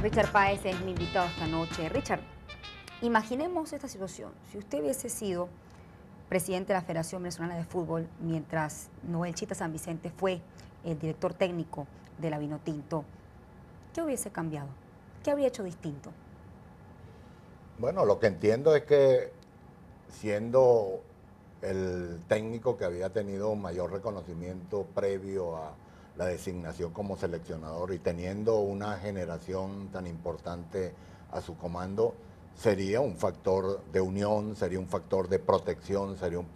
Richard Páez es mi invitado esta noche. Richard, imaginemos esta situación. Si usted hubiese sido presidente de la Federación Venezolana de Fútbol mientras Noel Chita San Vicente fue el director técnico de la Vinotinto, ¿qué hubiese cambiado? ¿Qué habría hecho distinto? Bueno, lo que entiendo es que siendo el técnico que había tenido mayor reconocimiento previo a la designación como seleccionador y teniendo una generación tan importante a su comando, sería un factor de unión, sería un factor de protección, sería una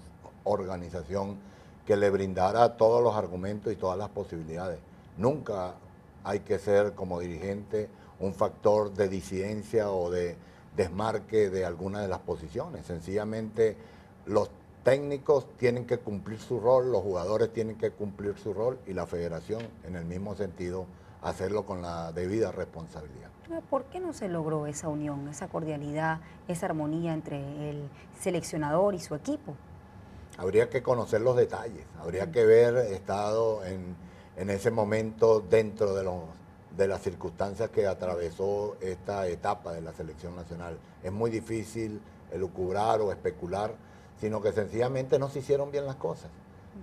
organización que le brindara todos los argumentos y todas las posibilidades. Nunca hay que ser como dirigente un factor de disidencia o de desmarque de alguna de las posiciones. Sencillamente los técnicos tienen que cumplir su rol, los jugadores tienen que cumplir su rol y la federación, en el mismo sentido, hacerlo con la debida responsabilidad. ¿Por qué no se logró esa unión, esa cordialidad, esa armonía entre el seleccionador y su equipo? Habría que conocer los detalles, habría que haber estado en ese momento dentro de las circunstancias que atravesó esta etapa de la selección nacional. Es muy difícil elucubrar o especular, sino que sencillamente no se hicieron bien las cosas.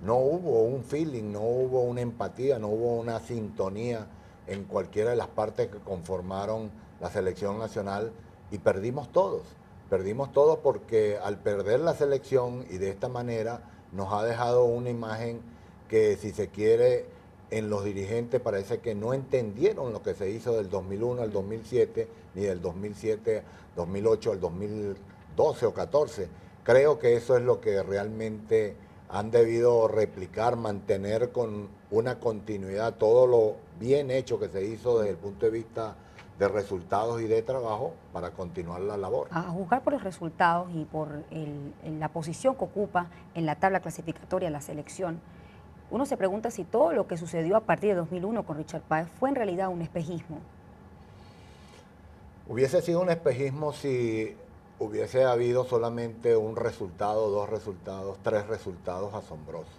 No hubo un feeling, no hubo una empatía, no hubo una sintonía en cualquiera de las partes que conformaron la selección nacional y perdimos todos. Perdimos todos porque al perder la selección y de esta manera nos ha dejado una imagen que, si se quiere, en los dirigentes parece que no entendieron lo que se hizo del 2001 al 2007, ni del 2007, 2008 al 2012 o 14. Creo que eso es lo que realmente han debido replicar, mantener con una continuidad todo lo bien hecho que se hizo desde el punto de vista de resultados y de trabajo para continuar la labor. A juzgar por los resultados y por la posición que ocupa en la tabla clasificatoria de la selección, uno se pregunta si todo lo que sucedió a partir de 2001 con Richard Páez fue en realidad un espejismo. Hubiese sido un espejismo si hubiese habido solamente un resultado, dos resultados, tres resultados asombrosos.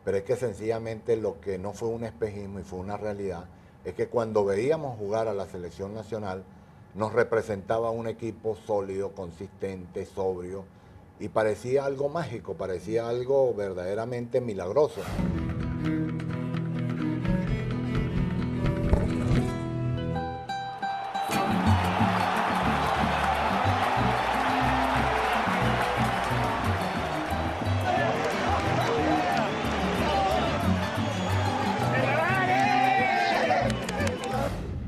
Pero es que sencillamente lo que no fue un espejismo y fue una realidad es que cuando veíamos jugar a la selección nacional nos representaba un equipo sólido, consistente, sobrio y parecía algo mágico, parecía algo verdaderamente milagroso.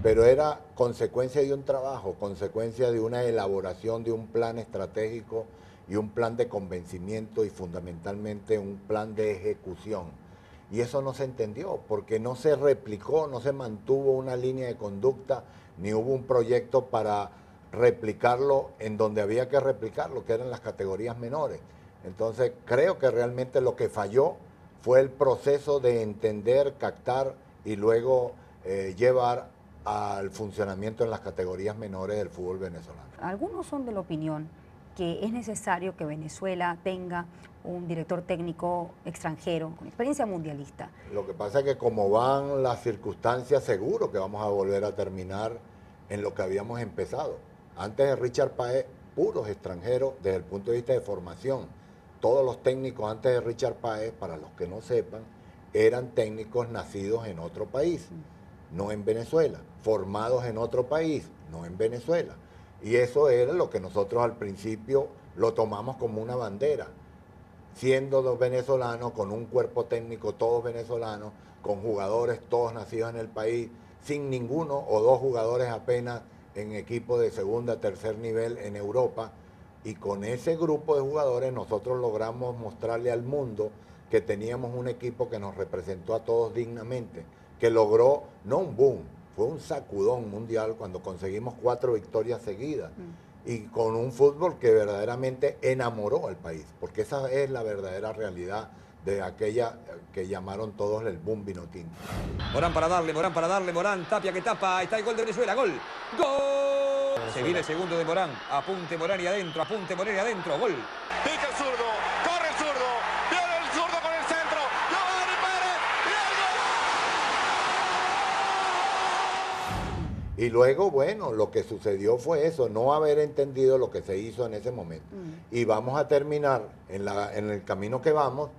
Pero era consecuencia de un trabajo, consecuencia de una elaboración de un plan estratégico y un plan de convencimiento y fundamentalmente un plan de ejecución. Y eso no se entendió porque no se replicó, no se mantuvo una línea de conducta, ni hubo un proyecto para replicarlo en donde había que replicarlo, que eran las categorías menores. Entonces creo que realmente lo que falló fue el proceso de entender, captar y luego llevar al funcionamiento en las categorías menores del fútbol venezolano. Algunos son de la opinión que es necesario que Venezuela tenga un director técnico extranjero con experiencia mundialista. Lo que pasa es que como van las circunstancias, seguro que vamos a volver a terminar en lo que habíamos empezado. Antes de Richard Páez, puros extranjeros desde el punto de vista de formación. Todos los técnicos antes de Richard Páez, para los que no sepan, eran técnicos nacidos en otro país, no en Venezuela, formados en otro país, no en Venezuela. Y eso era lo que nosotros al principio lo tomamos como una bandera, siendo los venezolanos, con un cuerpo técnico todos venezolanos, con jugadores todos nacidos en el país, sin ninguno o dos jugadores apenas en equipos de segunda, tercer nivel en Europa. Y con ese grupo de jugadores nosotros logramos mostrarle al mundo que teníamos un equipo que nos representó a todos dignamente, que logró, no un boom, fue un sacudón mundial cuando conseguimos 4 victorias seguidas y con un fútbol que verdaderamente enamoró al país, porque esa es la verdadera realidad de aquella que llamaron todos el boom vinotinto. Morán para darle, Morán, Tapia que tapa, está el gol de Venezuela, gol, ¡gol! Se viene el segundo de Morán, apunte Morán y adentro, gol. Pica el zurdo, corre el zurdo, viene el zurdo con el centro, Giovanni Pérez y el gol. Y luego, bueno, lo que sucedió fue eso, no haber entendido lo que se hizo en ese momento. Y vamos a terminar en el camino que vamos.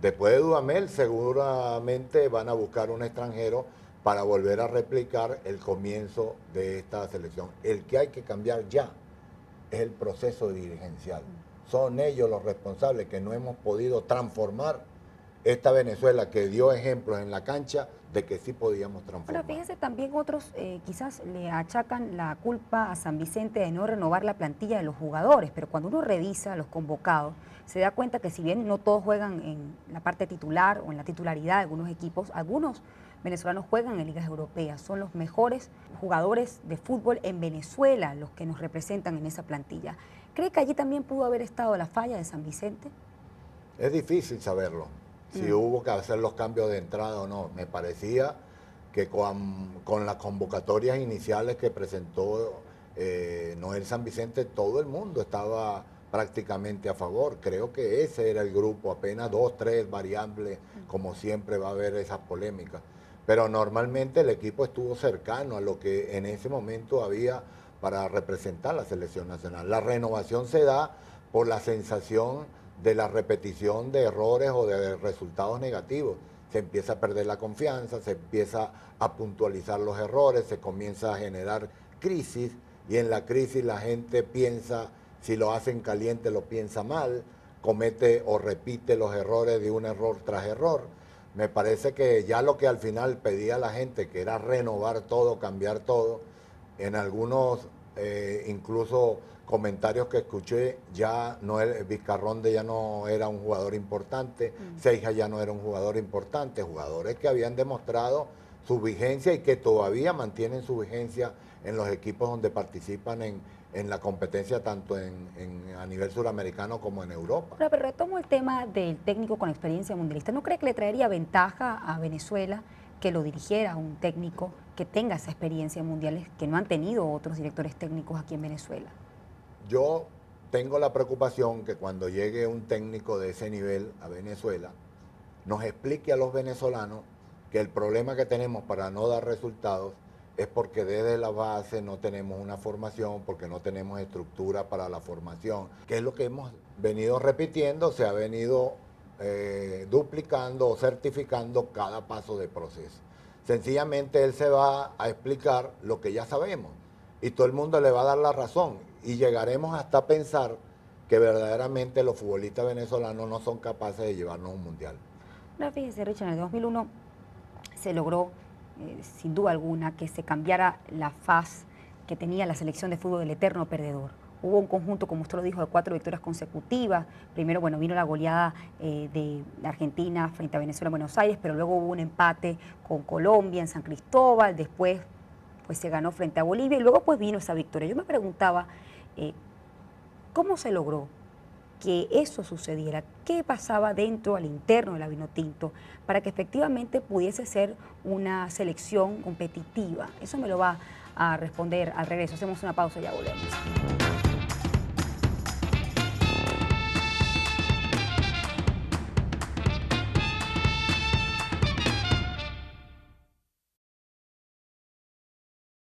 Después de Dudamel, seguramente van a buscar un extranjero para volver a replicar el comienzo de esta selección. El que hay que cambiar ya es el proceso dirigencial. Son ellos los responsables que no hemos podido transformar esta Venezuela que dio ejemplos en la cancha de que sí podíamos transformar. Pero fíjese, también otros quizás le achacan la culpa a San Vicente de no renovar la plantilla de los jugadores, pero cuando uno revisa los convocados, se da cuenta que si bien no todos juegan en la parte titular o en la titularidad de algunos equipos, algunos venezolanos juegan en ligas europeas, son los mejores jugadores de fútbol en Venezuela los que nos representan en esa plantilla. ¿Cree que allí también pudo haber estado la falla de San Vicente? Es difícil saberlo, si hubo que hacer los cambios de entrada o no. Me parecía que con las convocatorias iniciales que presentó Noel San Vicente, todo el mundo estaba prácticamente a favor. Creo que ese era el grupo, apenas 2, 3 variables, como siempre va a haber esas polémicas. Pero normalmente el equipo estuvo cercano a lo que en ese momento había para representar la selección nacional. La renovación se da por la sensación de la repetición de errores o de resultados negativos. Se empieza a perder la confianza, se empieza a puntualizar los errores, se comienza a generar crisis, y en la crisis la gente piensa, si lo hacen caliente lo piensa mal, comete o repite los errores de un error tras error. Me parece que ya lo que al final pedía la gente, que era renovar todo, cambiar todo, en algunos incluso comentarios que escuché, ya no Vizcarronde ya no era un jugador importante, Seija ya no era un jugador importante, jugadores que habían demostrado su vigencia y que todavía mantienen su vigencia en los equipos donde participan en la competencia tanto a nivel suramericano como en Europa. Pero retomo el tema del técnico con experiencia mundialista. ¿No cree que le traería ventaja a Venezuela que lo dirigiera un técnico que tenga esa experiencia mundial que no han tenido otros directores técnicos aquí en Venezuela? Yo tengo la preocupación que cuando llegue un técnico de ese nivel a Venezuela, nos explique a los venezolanos que el problema que tenemos para no dar resultados es porque desde la base no tenemos una formación, porque no tenemos estructura para la formación, que es lo que hemos venido repitiendo, se ha venido duplicando o certificando cada paso de proceso. Sencillamente él se va a explicar lo que ya sabemos y todo el mundo le va a dar la razón y llegaremos hasta pensar que verdaderamente los futbolistas venezolanos no son capaces de llevarnos a un mundial. Ahora fíjese, Richard, en el 2001 se logró, sin duda alguna, que se cambiara la faz que tenía la selección de fútbol del eterno perdedor. Hubo un conjunto, como usted lo dijo, de 4 victorias consecutivas. Primero, bueno, vino la goleada de Argentina frente a Venezuela en Buenos Aires, pero luego hubo un empate con Colombia en San Cristóbal. Después, pues se ganó frente a Bolivia y luego pues vino esa victoria. Yo me preguntaba, ¿cómo se logró que eso sucediera? ¿Qué pasaba dentro, al interno de la Vinotinto para que efectivamente pudiese ser una selección competitiva? Eso me lo va a responder al regreso. Hacemos una pausa y ya volvemos.